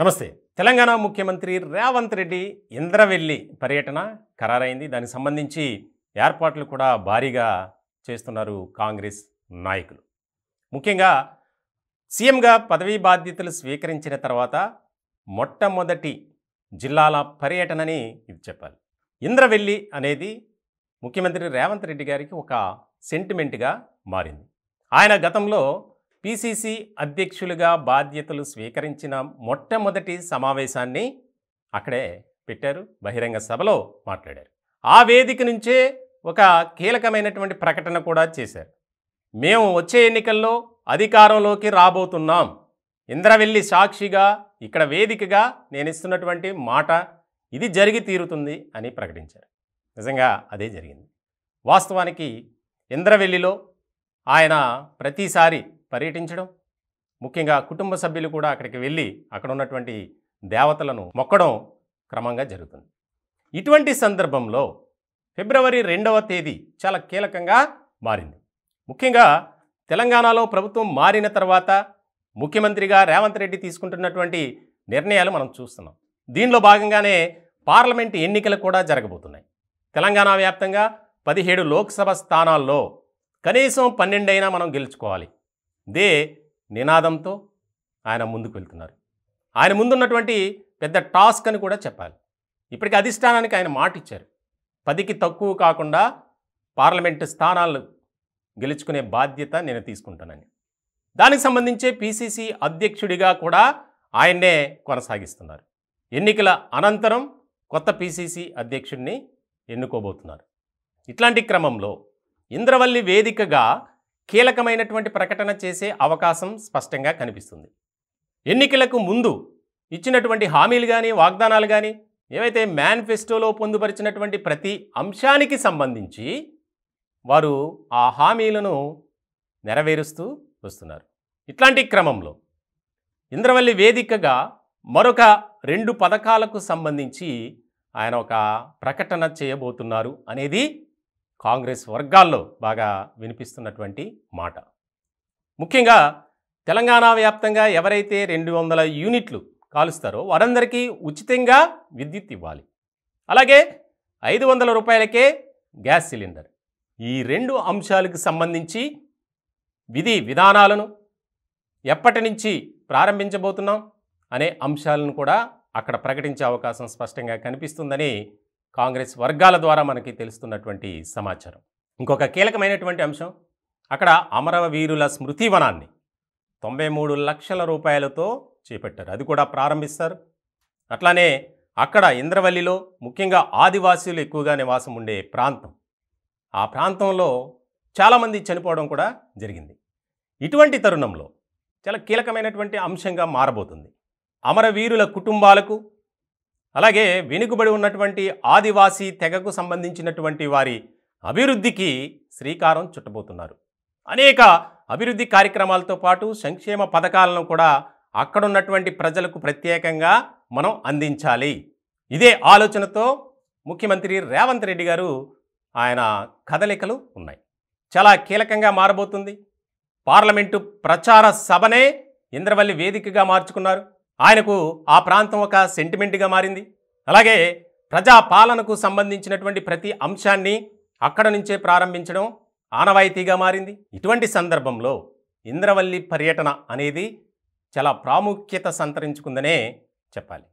నమస్తే. తెలంగాణ ముఖ్యమంత్రి రేవంత్ రెడ్డి ఇంద్రవెల్లి పర్యటన ఖరారైంది. దానికి సంబంధించి ఏర్పాట్లు కూడా భారీగా చేస్తున్నారు కాంగ్రెస్ నాయకులు. ముఖ్యంగా సీఎంగా పదవీ బాధ్యతలు స్వీకరించిన తర్వాత మొట్టమొదటి జిల్లాల పర్యటనని ఇది చెప్పాలి. ఇంద్రవెల్లి అనేది ముఖ్యమంత్రి రేవంత్ రెడ్డి గారికి ఒక సెంటిమెంట్గా మారింది. ఆయన గతంలో పిసిసి అధ్యక్షులుగా బాధ్యతలు స్వీకరించిన మొట్టమొదటి సమావేశాన్ని అక్కడే పెట్టారు. బహిరంగ సభలో మాట్లాడారు. ఆ వేదిక నుంచే ఒక కీలకమైనటువంటి ప్రకటన కూడా చేశారు. మేము వచ్చే ఎన్నికల్లో అధికారంలోకి రాబోతున్నాం. ఇంద్రవెల్లి సాక్షిగా ఇక్కడ వేదికగా నేను ఇస్తున్నటువంటి మాట ఇది జరిగి తీరుతుంది అని ప్రకటించారు. నిజంగా అదే జరిగింది. వాస్తవానికి ఇంద్రవెల్లిలో ఆయన ప్రతిసారి పర్యటించడం, ముఖ్యంగా కుటుంబ సభ్యులు కూడా అక్కడికి వెళ్ళి అక్కడ ఉన్నటువంటి దేవతలను మొక్కడం క్రమంగా జరుగుతుంది. ఇటువంటి సందర్భంలో ఫిబ్రవరి 2వ తేదీ చాలా కీలకంగా మారింది. ముఖ్యంగా తెలంగాణలో ప్రభుత్వం మారిన తర్వాత ముఖ్యమంత్రిగా రేవంత్ రెడ్డి తీసుకుంటున్నటువంటి నిర్ణయాలు మనం చూస్తున్నాం. దీనిలో భాగంగానే పార్లమెంటు ఎన్నికలు కూడా జరగబోతున్నాయి. తెలంగాణ వ్యాప్తంగా 17 లోక్సభ స్థానాల్లో కనీసం 12 అయినా మనం గెలుచుకోవాలి. దే నినాదంతో ఆయన ముందుకు వెళ్తున్నారు. ఆయన ముందున్నటువంటి పెద్ద టాస్క్ అని కూడా చెప్పాలి. ఇప్పటికి అధిష్టానానికి ఆయన మాట ఇచ్చారు. 10కి తక్కువ కాకుండా పార్లమెంటు స్థానాలు గెలుచుకునే బాధ్యత నేను తీసుకుంటానని. దానికి సంబంధించే పిసిసి అధ్యక్షుడిగా కూడా ఆయన్నే కొనసాగిస్తున్నారు. ఎన్నికల అనంతరం కొత్త పిసిసి అధ్యక్షుడిని ఎన్నుకోబోతున్నారు. ఇట్లాంటి క్రమంలో ఇంద్రవల్లి వేదికగా కీలకమైనటువంటి ప్రకటన చేసే అవకాశం స్పష్టంగా కనిపిస్తుంది. ఎన్నికలకు ముందు ఇచ్చినటువంటి హామీలు కానీ వాగ్దానాలు కానీ ఏవైతే మేనిఫెస్టోలో పొందుపరిచినటువంటి ప్రతి అంశానికి సంబంధించి వారు ఆ హామీలను నెరవేరుస్తూ వస్తున్నారు. ఇట్లాంటి క్రమంలో ఇంద్రవల్లి వేదికగా మరొక 2 పథకాలకు సంబంధించి ఆయన ఒక ప్రకటన చేయబోతున్నారు అనేది కాంగ్రెస్ వర్గాల్లో బాగా వినిపిస్తున్నటువంటి మాట. ముఖ్యంగా తెలంగాణ వ్యాప్తంగా ఎవరైతే 200 యూనిట్లు కాలుస్తారో వారందరికీ ఉచితంగా విద్యుత్ ఇవ్వాలి. అలాగే 500 రూపాయలకే గ్యాస్ సిలిండర్. ఈ 2 అంశాలకు సంబంధించి విధి విధానాలను ఎప్పటి నుంచి ప్రారంభించబోతున్నాం అనే అంశాలను కూడా అక్కడ ప్రకటించే అవకాశం స్పష్టంగా కనిపిస్తుందని కాంగ్రెస్ వర్గాల ద్వారా మనకి తెలుస్తున్నటువంటి సమాచారం. ఇంకొక కీలకమైనటువంటి అంశం, అక్కడ అమరవీరుల స్మృతివనాన్ని 93 లక్షల రూపాయలతో చేపట్టారు. అది కూడా ప్రారంభిస్తారు. అట్లానే అక్కడ ఇంద్రవల్లిలో ముఖ్యంగా ఆదివాసీలు ఎక్కువగా నివాసం ఉండే ప్రాంతం, ఆ ప్రాంతంలో చాలామంది చనిపోవడం కూడా జరిగింది. ఇటువంటి తరుణంలో చాలా కీలకమైనటువంటి అంశంగా మారబోతుంది. అమరవీరుల కుటుంబాలకు అలాగే వెనుకబడి ఉన్నటువంటి ఆదివాసీ తెగకు సంబంధించినటువంటి వారి అభివృద్ధికి శ్రీకారం చుట్టబోతున్నారు. అనేక అభివృద్ధి కార్యక్రమాలతో పాటు సంక్షేమ పథకాలను కూడా అక్కడున్నటువంటి ప్రజలకు ప్రత్యేకంగా మనం అందించాలి. ఇదే ఆలోచనతో ముఖ్యమంత్రి రేవంత్ రెడ్డి గారు ఆయన కదలికలు ఉన్నాయి. చాలా కీలకంగా మారబోతుంది. పార్లమెంటు ప్రచార సభనే ఇంద్రవల్లి వేదికగా మార్చుకున్నారు. ఆయనకు ఆ ప్రాంతం ఒక సెంటిమెంట్గా మారింది. అలాగే ప్రజాపాలనకు సంబంధించినటువంటి ప్రతి అంశాన్ని అక్కడ నుంచే ప్రారంభించడం ఆనవాయితీగా మారింది. ఇటువంటి సందర్భంలో ఇంద్రవల్లి పర్యటన అనేది చాలా ప్రాముఖ్యత సంతరించుకుందనే చెప్పాలి.